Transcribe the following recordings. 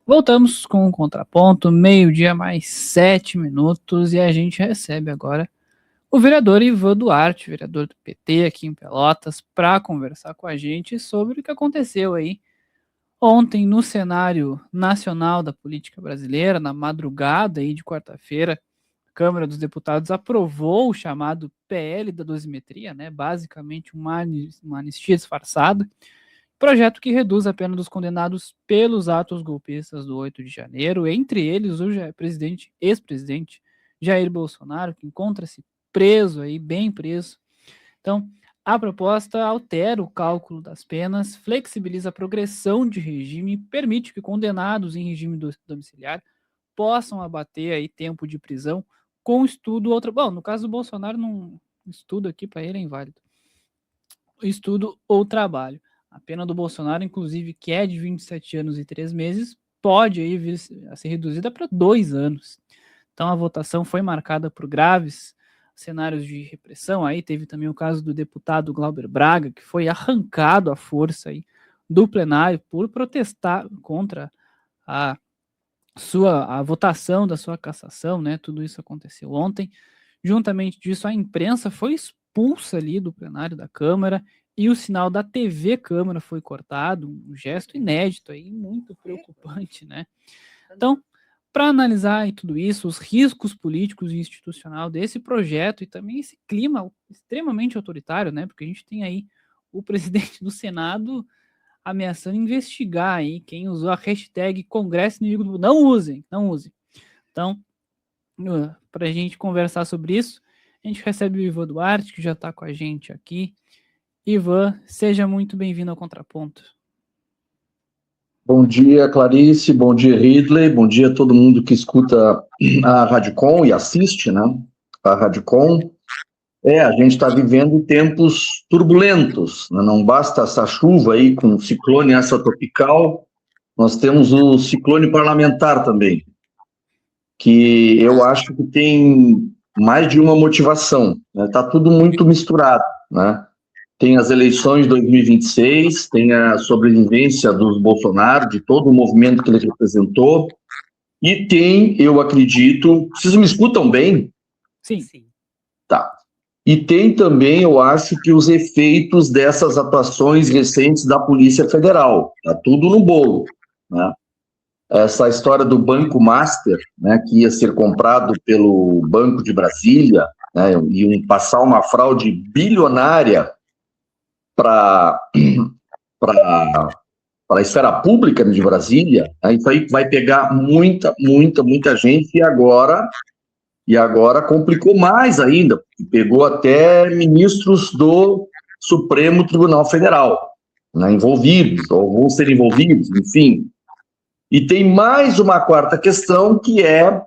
Voltamos com o Contraponto, meio-dia mais 7 minutos, e a gente recebe agora o vereador Ivan Duarte, vereador do PT aqui em Pelotas, para conversar com a gente sobre o que aconteceu aí ontem no cenário nacional da política brasileira, na madrugada aí de quarta-feira. A Câmara dos Deputados aprovou o chamado PL da dosimetria, né? Basicamente uma anistia disfarçada. Projeto que reduz a pena dos condenados pelos atos golpistas do 8 de janeiro, entre eles o ex-presidente Jair Bolsonaro, que encontra-se preso aí, bem preso. Então, a proposta altera o cálculo das penas, flexibiliza a progressão de regime, permite que condenados em regime domiciliar possam abater aí tempo de prisão com estudo ou trabalho. Bom, no caso do Bolsonaro, não estudo aqui para ele é inválido. Estudo ou trabalho. A pena do Bolsonaro, inclusive, que é de 27 anos e 3 meses, pode aí vir a ser reduzida para 2 anos. Então a votação foi marcada por graves cenários de repressão. Aí teve também o caso do deputado Glauber Braga, que foi arrancado à força aí do plenário por protestar contra a votação da sua cassação, né? Tudo isso aconteceu ontem. Juntamente disso, a imprensa foi expulsa ali do plenário da Câmara e o sinal da TV Câmara foi cortado, um gesto inédito aí, muito preocupante, né? Então, para analisar tudo isso, os riscos políticos e institucional desse projeto e também esse clima extremamente autoritário, né? Porque a gente tem aí o presidente do Senado ameaçando investigar aí quem usou a hashtag Congresso Inimigo do... Não usem. Então, para a gente conversar sobre isso, a gente recebe o Ivan Duarte, que já está com a gente aqui. Ivan, seja muito bem-vindo ao Contraponto. Bom dia, Clarice, bom dia, Ridley, bom dia a todo mundo que escuta a Radicom e assiste, né, a Radicom. A gente está vivendo tempos turbulentos, né? Não basta essa chuva aí com o ciclone extratropical, nós temos o ciclone parlamentar também, que eu acho que tem mais de uma motivação, né? Tá tudo muito misturado, né? Tem as eleições de 2026, tem a sobrevivência dos Bolsonaro, de todo o movimento que ele representou, e tem, eu acredito, vocês me escutam bem? Sim. Tá. E tem também, eu acho, que os efeitos dessas atuações recentes da Polícia Federal, tá tudo no bolo, né? Essa história do Banco Master, né, que ia ser comprado pelo Banco de Brasília, né, e passar uma fraude bilionária para a esfera pública de Brasília, né, isso aí vai pegar muita gente, e agora complicou mais ainda, porque pegou até ministros do Supremo Tribunal Federal, né, envolvidos, ou vão ser envolvidos, enfim. E tem mais uma quarta questão, que é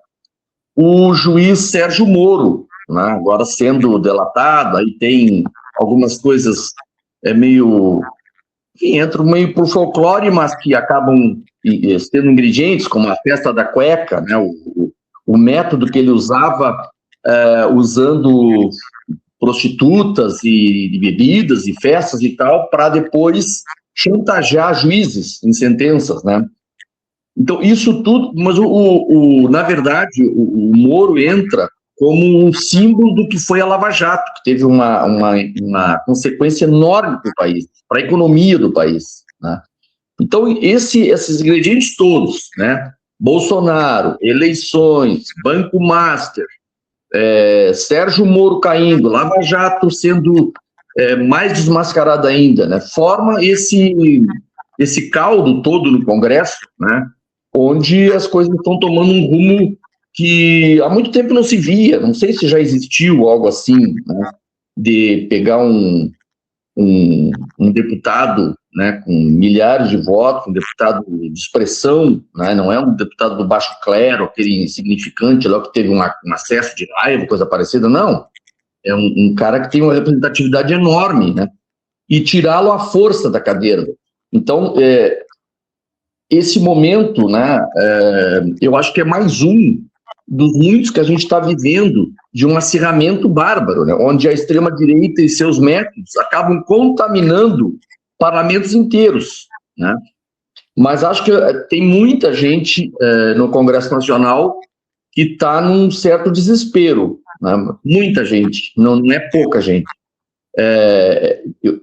o juiz Sérgio Moro, né, agora sendo delatado, aí tem algumas coisas que entram meio por folclore, mas que acabam tendo ingredientes, como a festa da cueca, né, o método que ele usava usando prostitutas e bebidas e festas e tal, para depois chantagear juízes em sentenças, né? Então, isso tudo, mas na verdade, o Moro entra como um símbolo do que foi a Lava Jato, que teve uma consequência enorme para o país, para a economia do país, né? Então, esses ingredientes todos, né? Bolsonaro, eleições, Banco Master, Sérgio Moro caindo, Lava Jato sendo mais desmascarada ainda, né? Forma esse caldo todo no Congresso, né? Onde as coisas estão tomando um rumo que há muito tempo não se via. Não sei se já existiu algo assim, né? De pegar um deputado, né, com milhares de votos, um deputado de expressão, né, não é um deputado do baixo clero, aquele insignificante lá que teve um acesso de raiva, coisa parecida, não. É um cara que tem uma representatividade enorme, né, e tirá-lo à força da cadeira. Então, esse momento, né, eu acho que é mais um dos muitos que a gente está vivendo de um acirramento bárbaro, né, onde a extrema-direita e seus métodos acabam contaminando parlamentos inteiros, né? Mas acho que tem muita gente no Congresso Nacional que está num certo desespero, né? Muita gente, não é pouca gente.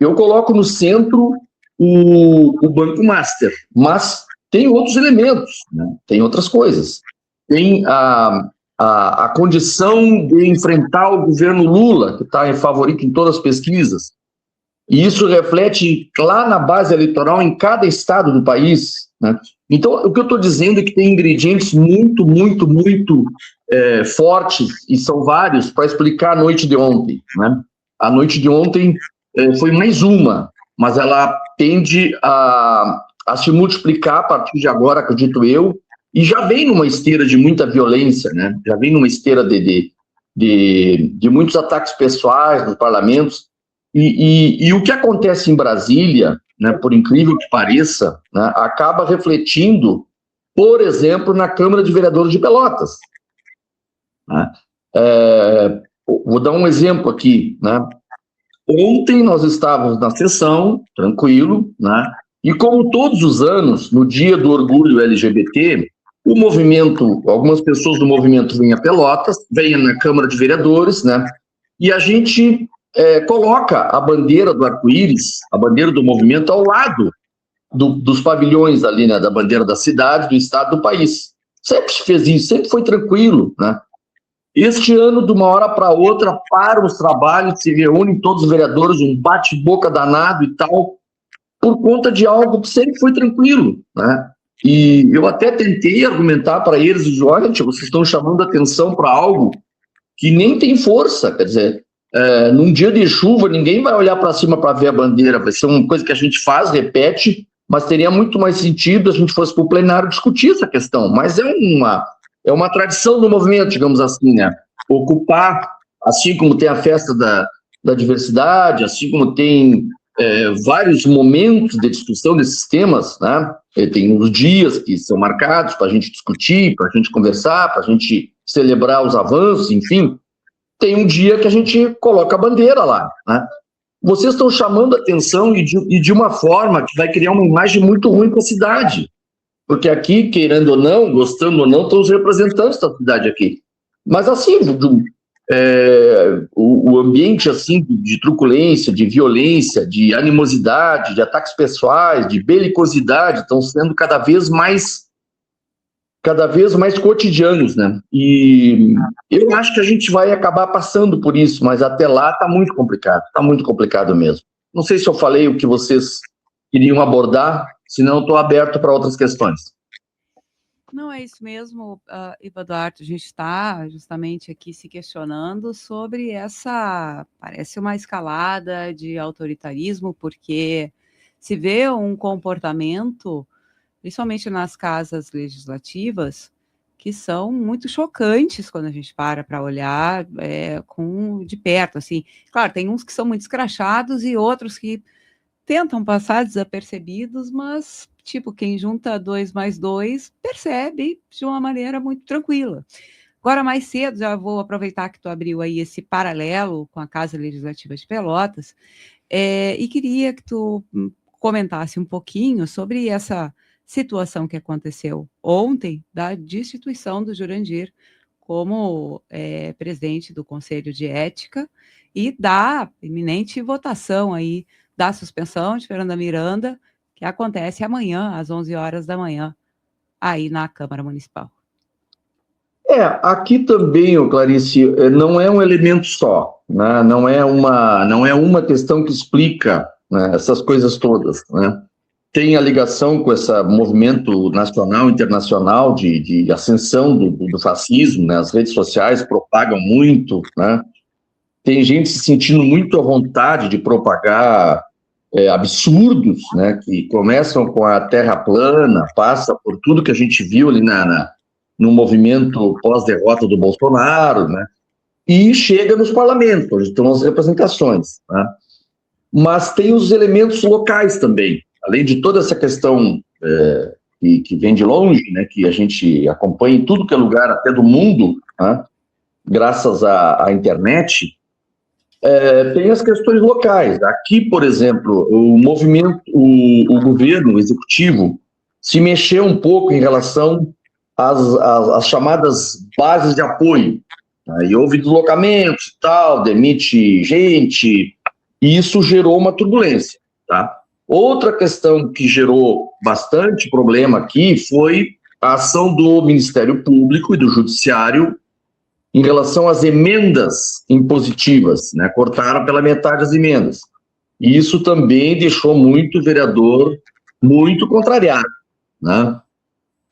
Eu coloco no centro o Banco Master, mas tem outros elementos, né? Tem outras coisas. Tem a condição de enfrentar o governo Lula, que está em favorito em todas as pesquisas, e isso reflete lá na base eleitoral em cada estado do país, né? Então, o que eu estou dizendo é que tem ingredientes muito, muito, muito fortes, e são vários, para explicar a noite de ontem, né? A noite de ontem foi mais uma, mas ela tende a se multiplicar a partir de agora, acredito eu, e já vem numa esteira de muita violência, né? Já vem numa esteira de muitos ataques pessoais nos parlamentos. E o que acontece em Brasília, né, por incrível que pareça, né, acaba refletindo, por exemplo, na Câmara de Vereadores de Pelotas. Né? Vou dar um exemplo aqui. Né? Ontem nós estávamos na sessão, tranquilo, né? E como todos os anos, no dia do orgulho LGBT, o movimento, algumas pessoas do movimento vêm a Pelotas, vêm na Câmara de Vereadores, né? E a gente coloca a bandeira do arco-íris, a bandeira do movimento, ao lado dos pavilhões ali, né, da bandeira da cidade, do estado, do país. Sempre se fez isso, sempre foi tranquilo, né? Este ano, de uma hora para outra, param os trabalhos, se reúnem todos os vereadores, um bate-boca danado e tal, por conta de algo que sempre foi tranquilo, né? E eu até tentei argumentar para eles, olha, vocês estão chamando atenção para algo que nem tem força, quer dizer, num dia de chuva, ninguém vai olhar para cima para ver a bandeira, vai ser uma coisa que a gente faz, repete, mas teria muito mais sentido se a gente fosse para o plenário discutir essa questão. Mas é uma tradição do movimento, digamos assim, né? Ocupar, assim como tem a festa da diversidade, assim como tem vários momentos de discussão desses temas, né? Tem uns dias que são marcados para a gente discutir, para a gente conversar, para a gente celebrar os avanços, enfim. Tem um dia que a gente coloca a bandeira lá, né? Vocês estão chamando a atenção e de uma forma que vai criar uma imagem muito ruim para a cidade. Porque aqui, querendo ou não, gostando ou não, estão os representantes da cidade aqui. Mas assim, o ambiente assim, de truculência, de violência, de animosidade, de ataques pessoais, de belicosidade, estão sendo cada vez mais cotidianos, né? E eu acho que a gente vai acabar passando por isso, mas até lá está muito complicado mesmo. Não sei se eu falei o que vocês queriam abordar, senão eu estou aberto para outras questões. Não, é isso mesmo, Iva Duarte, a gente está justamente aqui se questionando sobre parece uma escalada de autoritarismo, porque se vê um comportamento, principalmente nas casas legislativas, que são muito chocantes quando a gente para olhar de perto, assim. Claro, tem uns que são muito escrachados e outros que tentam passar desapercebidos, mas, tipo, quem junta 2 mais 2 percebe de uma maneira muito tranquila. Agora, mais cedo, já vou aproveitar que tu abriu aí esse paralelo com a Casa Legislativa de Pelotas, e queria que tu comentasse um pouquinho sobre essa situação que aconteceu ontem da destituição do Jurandir como presidente do Conselho de Ética e da iminente votação aí da suspensão de Fernanda Miranda, que acontece amanhã, às 11 horas da manhã, aí na Câmara Municipal. Aqui também, Clarice, não é um elemento só, né? Não é uma questão que explica, né, essas coisas todas, né? Tem a ligação com esse movimento nacional, internacional de ascensão do fascismo, né? As redes sociais propagam muito, né? Tem gente se sentindo muito à vontade de propagar absurdos, né? Que começam com a terra plana, passa por tudo que a gente viu ali no movimento pós-derrota do Bolsonaro, né? E chega nos parlamentos, onde estão as representações, né? Mas tem os elementos locais também, além de toda essa questão que vem de longe, né, que a gente acompanha em tudo que é lugar, até do mundo, né, graças à internet, tem as questões locais. Aqui, por exemplo, o movimento, o governo, o executivo, se mexeu um pouco em relação às chamadas bases de apoio. Aí houve deslocamentos e tal, demite gente, e isso gerou uma turbulência, tá? Outra questão que gerou bastante problema aqui foi a ação do Ministério Público e do Judiciário em relação às emendas impositivas, né? Cortaram pela metade as emendas. E isso também deixou muito vereador muito contrariado, né?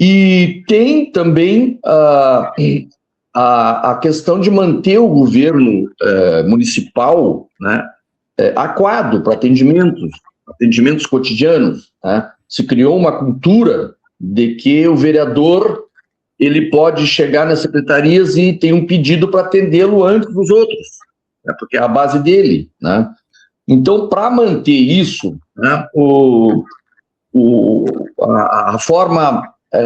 E tem também a questão de manter o governo municipal, né, aquado para atendimentos cotidianos, né? Se criou uma cultura de que o vereador ele pode chegar nas secretarias e tem um pedido para atendê-lo antes dos outros, né, porque é a base dele, né? Então, para manter isso, né, a forma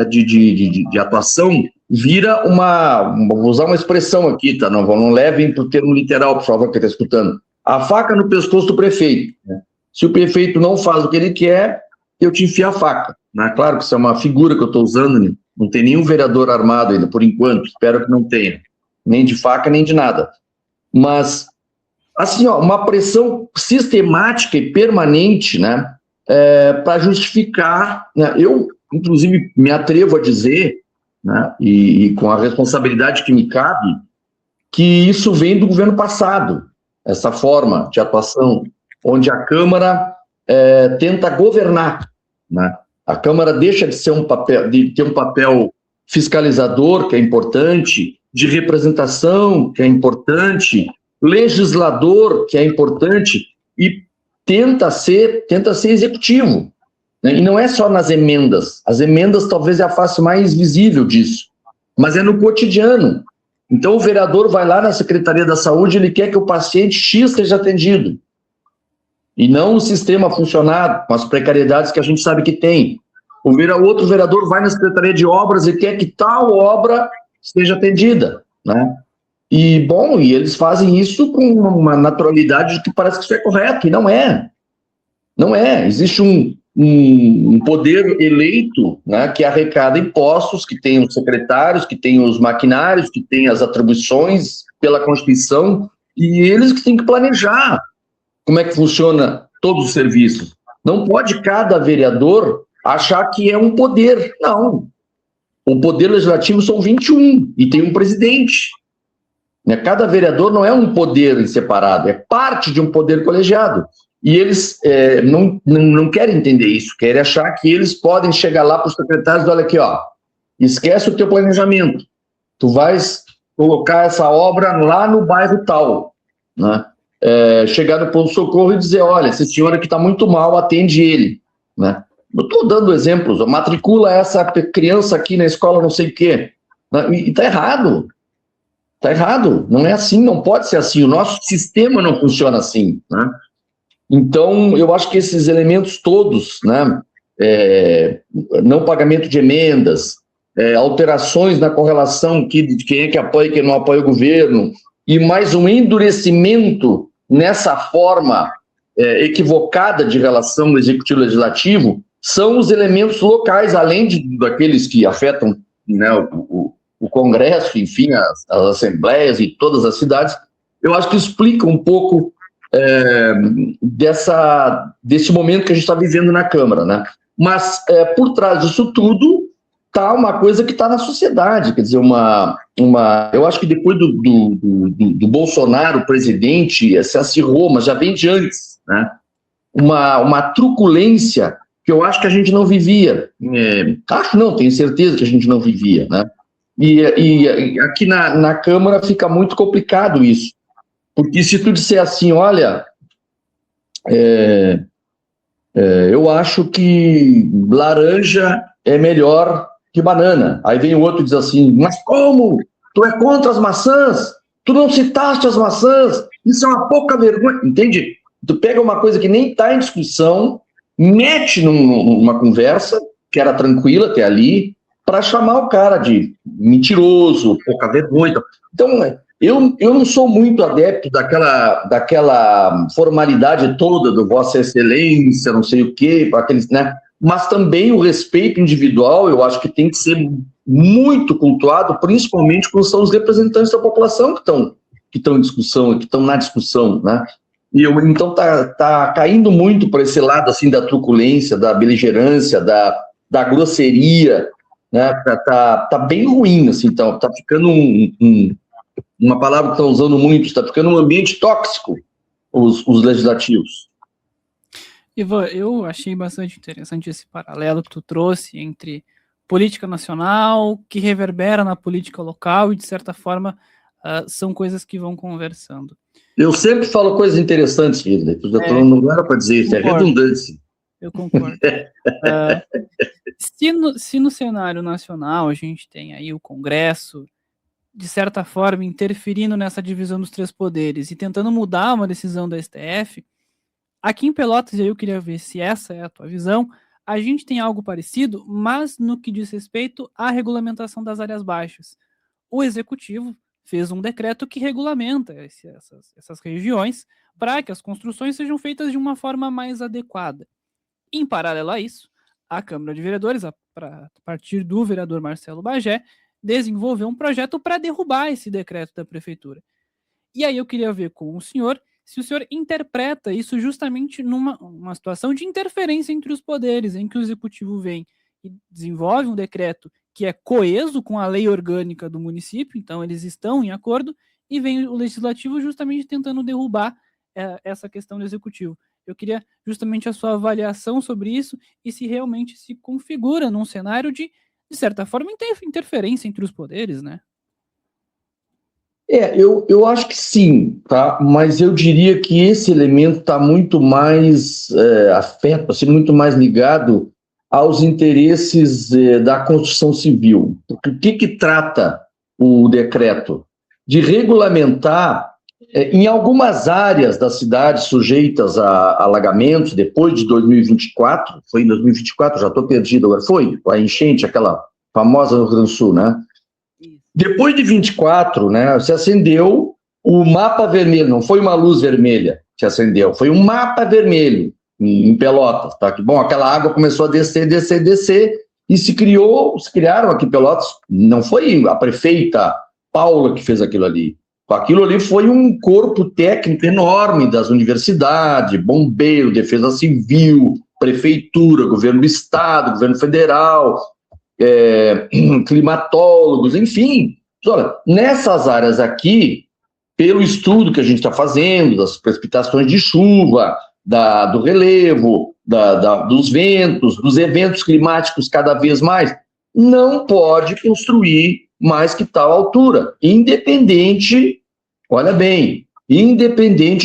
de atuação vira vou usar uma expressão aqui, tá? Não levem para o termo literal, por favor, que está escutando. A faca no pescoço do prefeito, né? Se o prefeito não faz o que ele quer, eu te enfio a faca, né? Claro que isso é uma figura que eu estou usando, né? Não tem nenhum vereador armado ainda, por enquanto, espero que não tenha, nem de faca, nem de nada. Mas, assim, uma pressão sistemática e permanente, né, para justificar, né? Eu, inclusive, me atrevo a dizer, né, e com a responsabilidade que me cabe, que isso vem do governo passado, essa forma de atuação, onde a Câmara tenta governar, né? A Câmara deixa de ter um papel fiscalizador, que é importante, de representação, que é importante, legislador, que é importante, e tenta ser executivo, né? E não é só nas emendas. As emendas talvez é a face mais visível disso, mas é no cotidiano. Então o vereador vai lá na Secretaria da Saúde, ele quer que o paciente X seja atendido, e não o sistema funcionar com as precariedades que a gente sabe que tem. Outro vereador vai na Secretaria de Obras e quer que tal obra seja atendida, né? E eles fazem isso com uma naturalidade que parece que isso é correto, e não é. Não é. Existe um poder eleito, né, que arrecada impostos, que tem os secretários, que tem os maquinários, que tem as atribuições pela Constituição, e eles que têm que planejar como é que funciona todos os serviços. Não pode cada vereador achar que é um poder. Não. O poder legislativo são 21 e tem um presidente. Cada vereador não é um poder em separado, é parte de um poder colegiado. E eles não querem entender isso, querem achar que eles podem chegar lá para os secretários e olha aqui, esquece o teu planejamento, tu vais colocar essa obra lá no bairro tal, né? Chegar no pronto-socorro e dizer, olha, esse senhor aqui está muito mal, atende ele, né? Eu estou dando exemplos, matricula essa criança aqui na escola não sei o quê, né? E está errado. Está errado, não é assim, não pode ser assim, o nosso sistema não funciona assim, né? Então, eu acho que esses elementos todos, né, não pagamento de emendas, alterações na correlação de quem é que apoia e quem não apoia o governo, e mais um endurecimento nessa forma equivocada de relação executivo-legislativo, são os elementos locais, além daqueles que afetam, né, o Congresso, enfim, as assembleias e todas as cidades. Eu acho que explica um pouco desse momento que a gente está vivendo na Câmara, né? Mas por trás disso tudo está uma coisa que está na sociedade, quer dizer, eu acho que depois do Bolsonaro, presidente, se acirrou, mas já vem de antes, né? Uma truculência que eu acho que a gente não vivia. Acho não, tenho certeza que a gente não vivia, né? E aqui na Câmara fica muito complicado isso, porque se tu disser assim, olha, eu acho que laranja é melhor que banana, aí vem o outro e diz assim, mas como? Tu é contra as maçãs? Tu não citaste as maçãs? Isso é uma pouca vergonha, entende? Tu pega uma coisa que nem está em discussão, mete numa conversa, que era tranquila até ali, para chamar o cara de mentiroso, pouca vergonha. Então, eu não sou muito adepto daquela formalidade toda do Vossa Excelência, não sei o quê, aqueles, né? mas também o respeito individual, eu acho que tem que ser muito cultuado, principalmente quando são os representantes da população que estão em discussão, que estão na discussão, né? E então tá caindo muito para esse lado assim da truculência, da beligerância, da grosseria, né? Tá bem ruim, assim, tá ficando uma palavra que estão usando muito, está ficando um ambiente tóxico, os legislativos. Ivan, eu achei bastante interessante esse paralelo que tu trouxe entre política nacional, que reverbera na política local, e de certa forma são coisas que vão conversando. Eu sempre falo coisas interessantes, Ridley. Não era para dizer isso, é redundância. Eu concordo. Se no cenário nacional a gente tem aí o Congresso, de certa forma, interferindo nessa divisão dos três poderes e tentando mudar uma decisão da STF, aqui em Pelotas, eu queria ver se essa é a tua visão, a gente tem algo parecido, mas no que diz respeito à regulamentação das áreas baixas. O Executivo fez um decreto que regulamenta essas regiões para que as construções sejam feitas de uma forma mais adequada. Em paralelo a isso, a Câmara de Vereadores, a partir do vereador Marcelo Bagé, desenvolveu um projeto para derrubar esse decreto da Prefeitura. E aí eu queria ver com o senhor se o senhor interpreta isso justamente numa situação de interferência entre os poderes, em que o Executivo vem e desenvolve um decreto que é coeso com a lei orgânica do município, então eles estão em acordo, e vem o Legislativo justamente tentando derrubar essa questão do Executivo. Eu queria justamente a sua avaliação sobre isso e se realmente se configura num cenário de certa forma, interferência entre os poderes, né? Eu acho que sim, tá? Mas eu diria que esse elemento está muito mais afeto, assim, muito mais ligado aos interesses da construção civil. Porque o que trata o decreto? De regulamentar, em algumas áreas da cidade sujeitas a alagamentos, depois de 2024, foi em 2024, já estou perdido agora, foi a enchente, aquela famosa no Rio Grande do Sul, né? Depois de 24, né, se acendeu o mapa vermelho, não foi uma luz vermelha que acendeu, foi um mapa vermelho em Pelotas, tá? Que bom, aquela água começou a descer, e se criaram aqui em Pelotas, não foi a prefeita Paula que fez aquilo ali foi um corpo técnico enorme das universidades, bombeiro, defesa civil, prefeitura, governo do estado, governo federal, climatólogos, enfim. Olha, nessas áreas aqui, pelo estudo que a gente está fazendo, das precipitações de chuva, do relevo, dos ventos, dos eventos climáticos cada vez mais, não pode construir mais que tal altura, independente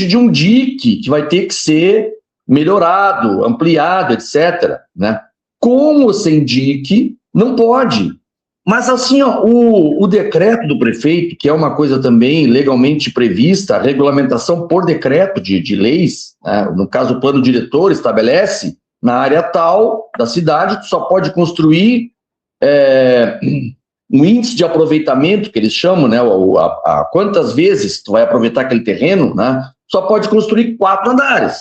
de um dique que vai ter que ser melhorado, ampliado, etc., né? Com ou sem dique, não pode. Mas assim, ó, o decreto do prefeito, que é uma coisa também legalmente prevista, a regulamentação por decreto de leis, né? No caso o plano diretor estabelece, na área tal da cidade, tu só pode construir um índice de aproveitamento, que eles chamam, né? Quantas vezes tu vai aproveitar aquele terreno, né? Só pode construir 4 andares.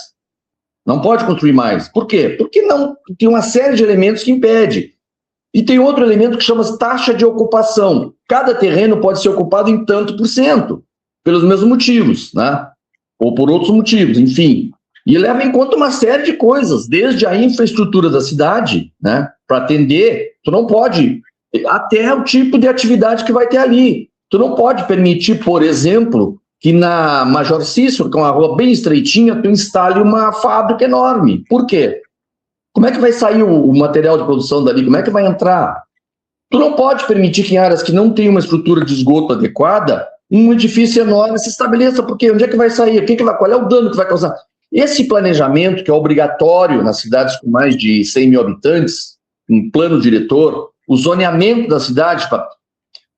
Não pode construir mais. Por quê? Porque não tem uma série de elementos que impede. E tem outro elemento que chama taxa de ocupação. Cada terreno pode ser ocupado em tanto %, pelos mesmos motivos, né? Ou por outros motivos, enfim. E leva em conta uma série de coisas, desde a infraestrutura da cidade, né? Para atender, tu não pode, até o tipo de atividade que vai ter ali. Tu não pode permitir, por exemplo, que na Major Cícero, que é uma rua bem estreitinha, tu instale uma fábrica enorme. Por quê? Como é que vai sair o material de produção dali? Como é que vai entrar? Tu não pode permitir que em áreas que não tem uma estrutura de esgoto adequada, um edifício enorme se estabeleça, porque onde é que vai sair? Qual é o dano que vai causar? Esse planejamento, que é obrigatório nas cidades com mais de 100 mil habitantes, um plano diretor, o zoneamento da cidade,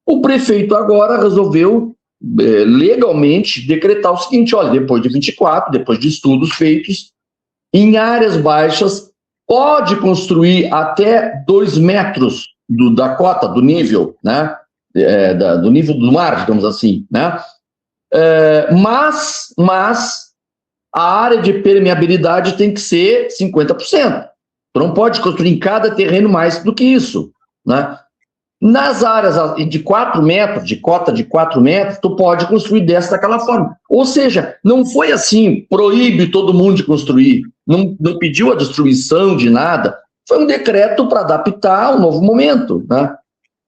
o prefeito agora resolveu legalmente decretar o seguinte: olha, depois de 24, depois de estudos feitos, em áreas baixas, pode construir até 2 metros da cota, do nível, né? Do nível do mar, digamos assim, né? Mas a área de permeabilidade tem que ser 50%. Tu não pode construir em cada terreno mais do que isso, né? Nas áreas de 4 metros, de cota de 4 metros, tu pode construir dessa daquela forma. Ou seja, não foi assim, proíbe todo mundo de construir, não pediu a destruição de nada, foi um decreto para adaptar ao novo momento, né?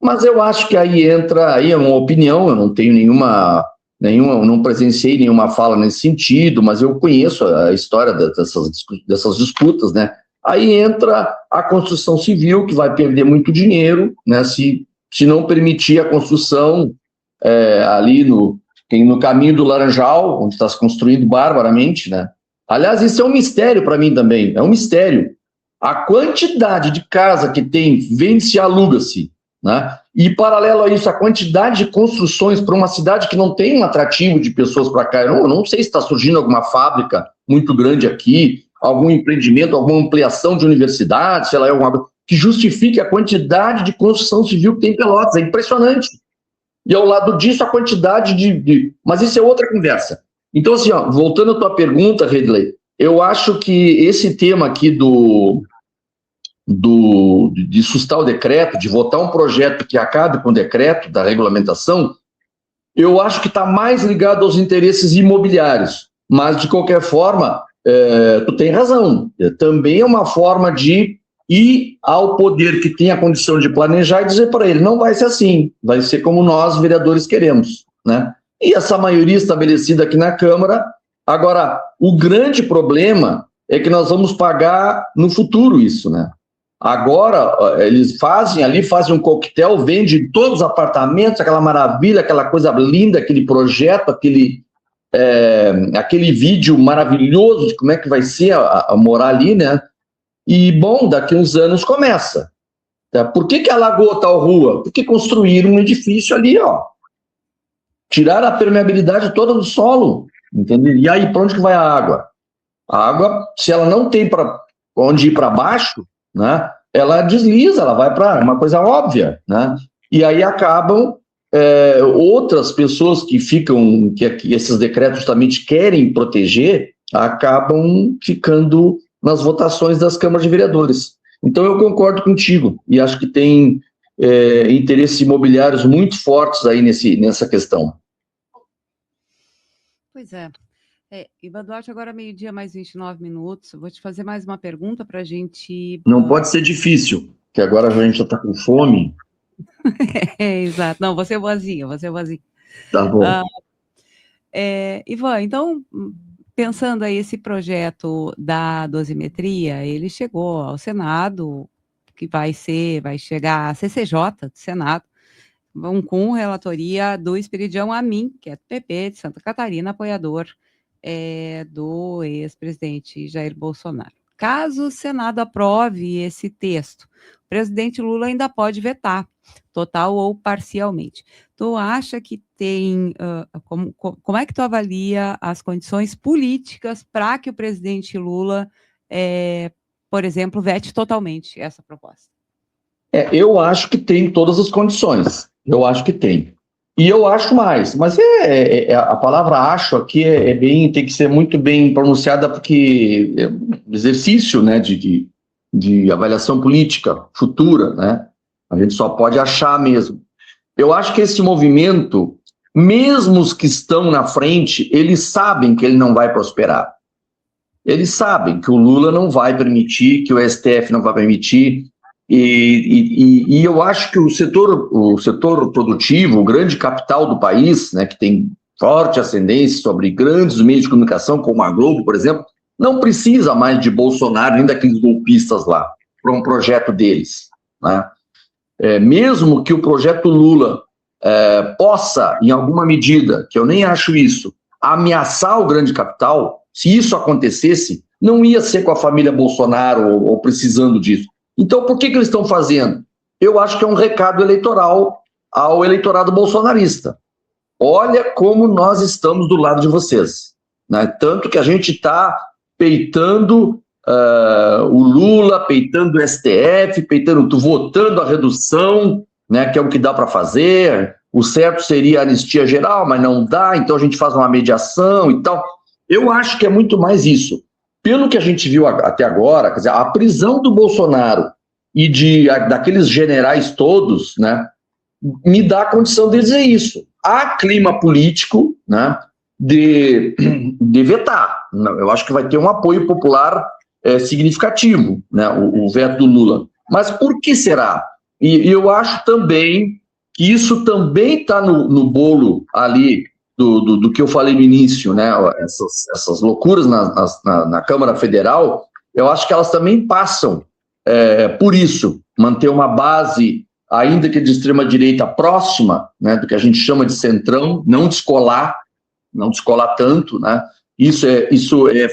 Mas eu acho que aí é uma opinião, eu não tenho nenhuma, não presenciei nenhuma fala nesse sentido, mas eu conheço a história dessas disputas, né? Aí entra a construção civil, que vai perder muito dinheiro, né, se não permitir a construção ali no caminho do Laranjal, onde está se construindo barbaramente, né? Aliás, isso é um mistério para mim também, é um mistério. A quantidade de casa que tem, vende-se e aluga-se, né? E, paralelo a isso, a quantidade de construções para uma cidade que não tem um atrativo de pessoas para cá. Eu não sei se está surgindo alguma fábrica muito grande aqui, algum empreendimento, alguma ampliação de universidade, sei lá, alguma coisa que justifique a quantidade de construção civil que tem em Pelotas. É impressionante. E, ao lado disso, a quantidade de... Mas isso é outra conversa. Então, assim, ó, voltando à tua pergunta, Redley, eu acho que esse tema aqui de sustar o decreto, de votar um projeto que acabe com o decreto da regulamentação, eu acho que está mais ligado aos interesses imobiliários. Mas, de qualquer forma, tu tem razão. Também é uma forma de ir ao poder que tem a condição de planejar e dizer para ele, não vai ser assim, vai ser como nós, vereadores, queremos, né? E essa maioria estabelecida aqui na Câmara. Agora, o grande problema é que nós vamos pagar no futuro isso, né? Agora, eles fazem um coquetel, vendem todos os apartamentos, aquela maravilha, aquela coisa linda, aquele projeto, aquele vídeo maravilhoso de como é que vai ser a morar ali, né? E, bom, daqui uns anos começa. Tá? Por que alagou tal rua? Porque construíram um edifício ali, ó. Tiraram a permeabilidade toda do solo, entendeu? E aí, para onde que vai a água? A água, se ela não tem para onde ir para baixo, né? Ela desliza, ela vai para uma coisa óbvia, né? E aí acabam outras pessoas que esses decretos justamente querem proteger, acabam ficando nas votações das câmaras de vereadores. Então eu concordo contigo e acho que tem interesses imobiliários muito fortes aí nessa questão. Pois é. Iva Duarte, agora 12h mais 29 minutos. Eu vou te fazer mais uma pergunta para a gente... Não pode ser difícil, que agora a gente já está com fome. Exato. Não, você é boazinha. Tá bom. Ivan, então, pensando aí, esse projeto da dosimetria, ele chegou ao Senado, que vai chegar à CCJ do Senado, com relatoria do Esperidião Amin, que é do PP de Santa Catarina, apoiador do ex-presidente Jair Bolsonaro. Caso o Senado aprove esse texto, o presidente Lula ainda pode vetar, total ou parcialmente. Tu acha que tem... como é que tu avalia as condições políticas para que o presidente Lula, por exemplo, vete totalmente essa proposta? Eu acho que tem todas as condições. Eu acho que tem. E eu acho mais, mas a palavra acho aqui tem que ser muito bem pronunciada, porque é um exercício, né, de avaliação política futura, né? A gente só pode achar mesmo. Eu acho que esse movimento, mesmo os que estão na frente, eles sabem que ele não vai prosperar. Eles sabem que o Lula não vai permitir, que o STF não vai permitir. E eu acho que o setor produtivo, o grande capital do país, né, que tem forte ascendência sobre grandes meios de comunicação, como a Globo, por exemplo, não precisa mais de Bolsonaro nem daqueles golpistas lá, para um projeto deles, né? Mesmo que o projeto Lula possa, em alguma medida, que eu nem acho isso, ameaçar o grande capital, se isso acontecesse, não ia ser com a família Bolsonaro ou precisando disso. Então, por que eles estão fazendo? Eu acho que é um recado eleitoral ao eleitorado bolsonarista. Olha como nós estamos do lado de vocês, né? Tanto que a gente está peitando o Lula, peitando o STF, votando a redução, né, que é o que dá para fazer. O certo seria a anistia geral, mas não dá, então a gente faz uma mediação e tal. Eu acho que é muito mais isso. pelo que a gente viu até agora, quer dizer, a prisão do Bolsonaro e daqueles generais todos, né, me dá a condição de dizer isso. Há clima político, né, de vetar. Eu acho que vai ter um apoio popular significativo, né, o veto do Lula. Mas por que será? E eu acho também que isso também está no bolo ali do que eu falei no início, né, essas loucuras na Câmara Federal, eu acho que elas também passam por isso, manter uma base, ainda que de extrema-direita próxima, né, do que a gente chama de centrão, não descolar tanto, né? Isso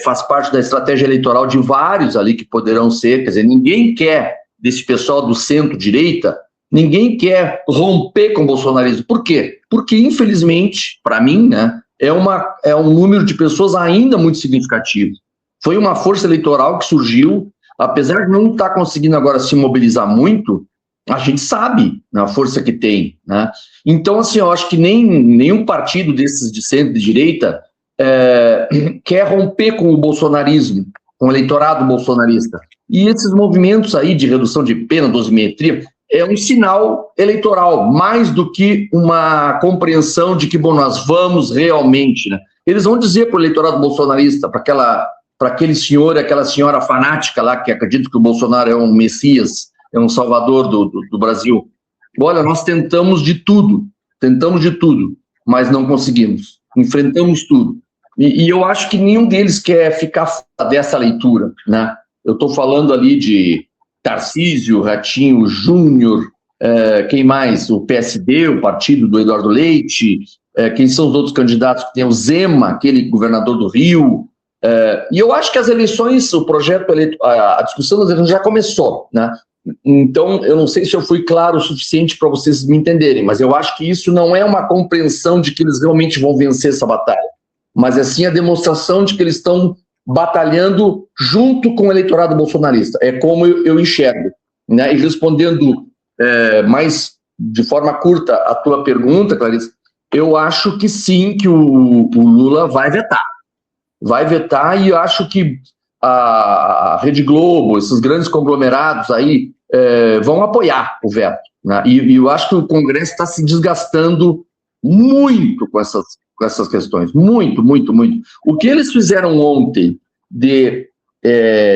faz parte da estratégia eleitoral de vários ali que poderão ser, quer dizer, ninguém quer, desse pessoal do centro-direita, ninguém quer romper com o bolsonarismo. Por quê? Porque, infelizmente, para mim, né, é um número de pessoas ainda muito significativo. Foi uma força eleitoral que surgiu, apesar de não estar conseguindo agora se mobilizar muito, a gente sabe a força que tem, né? Então, assim, eu acho que nenhum partido desses de centro-direita quer romper com o bolsonarismo, com o eleitorado bolsonarista. E esses movimentos aí de redução de pena, dosimetria, é um sinal eleitoral, mais do que uma compreensão de que, bom, nós vamos realmente, né? Eles vão dizer para o eleitorado bolsonarista, para aquele senhor e aquela senhora fanática lá, que acredita que o Bolsonaro é um messias, é um salvador do Brasil. Olha, nós tentamos de tudo, mas não conseguimos. Enfrentamos tudo. E eu acho que nenhum deles quer ficar fora dessa leitura, né? Eu estou falando ali de Tarcísio, Ratinho Júnior, quem mais? O PSD, o partido do Eduardo Leite, quem são os outros candidatos que tem o Zema, aquele governador do Rio. E eu acho que as eleições, o projeto a discussão das eleições já começou, né? Então, eu não sei se eu fui claro o suficiente para vocês me entenderem, mas eu acho que isso não é uma compreensão de que eles realmente vão vencer essa batalha, mas é sim a demonstração de que eles estão batalhando junto com o eleitorado bolsonarista. É como eu enxergo, né? E respondendo mais de forma curta a tua pergunta, Clarice, eu acho que sim, que o Lula vai vetar, e eu acho que a Rede Globo, esses grandes conglomerados aí, vão apoiar o veto, né? E eu acho que o Congresso está se desgastando muito com essas questões, muito, muito, muito. O que eles fizeram ontem de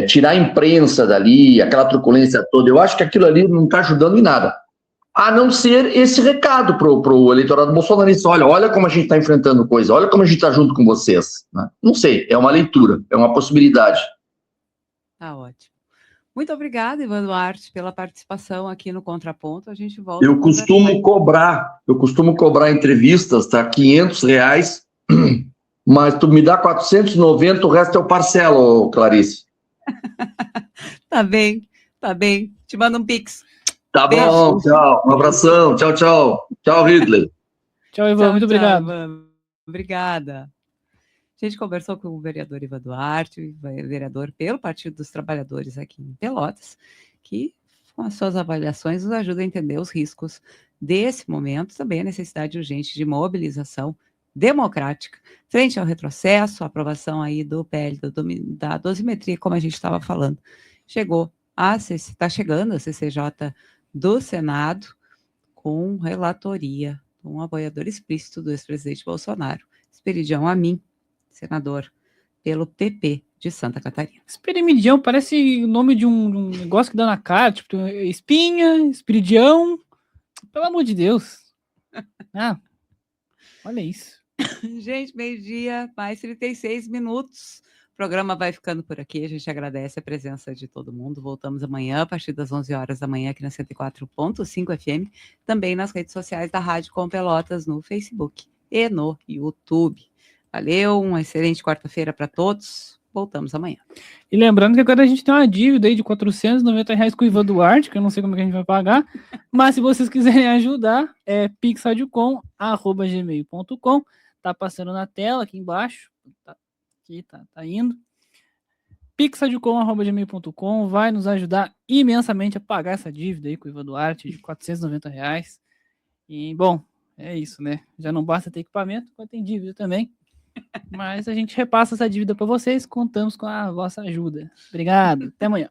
tirar a imprensa dali, aquela truculência toda, eu acho que aquilo ali não está ajudando em nada, a não ser esse recado para o eleitorado bolsonarista: olha como a gente está enfrentando coisa, olha como a gente está junto com vocês, né? Não sei, é uma leitura, é uma possibilidade. Tá ótimo. Muito obrigada, Ivan Duarte, pela participação aqui no Contraponto. A gente volta. Eu costumo cobrar entrevistas, tá? R$500, mas tu me dá 490, o resto eu parcelo, Clarice. Tá bem. Te mando um pix. Tá beijo. Bom, tchau. Um abração. Tchau, tchau. Tchau, Ridley. Tchau, Ivan. Muito obrigado. Ivan. Obrigada. A gente conversou com o vereador Ivan Duarte, vereador pelo Partido dos Trabalhadores aqui em Pelotas, que, com as suas avaliações, nos ajuda a entender os riscos desse momento, também a necessidade urgente de mobilização democrática frente ao retrocesso, a aprovação aí do PL da dosimetria, como a gente estava falando. Está chegando a CCJ do Senado com relatoria, um apoiador explícito do ex-presidente Bolsonaro, Esperidião Amin, senador pelo PP de Santa Catarina. Esperidião parece o nome de um negócio que dá na cara, tipo espinha, esperidião, pelo amor de Deus. Olha isso. Gente, meio-dia, mais 36 minutos. O programa vai ficando por aqui. A gente agradece a presença de todo mundo. Voltamos amanhã, a partir das 11 horas da manhã, aqui na 104.5 FM. Também nas redes sociais da Rádio Com Pelotas, no Facebook e no YouTube. Valeu, uma excelente quarta-feira para todos. Voltamos amanhã. E lembrando que agora a gente tem uma dívida aí de R$490 com o Ivan Duarte, que eu não sei como é que a gente vai pagar, mas se vocês quiserem ajudar, é pixradiocom@gmail.com. Tá passando na tela aqui embaixo. Tá indo. pixradiocom@gmail.com vai nos ajudar imensamente a pagar essa dívida aí com o Ivan Duarte de R$490. E, bom, é isso, né? Já não basta ter equipamento, mas tem dívida também. Mas a gente repassa essa dívida para vocês, contamos com a vossa ajuda. Obrigado, até amanhã.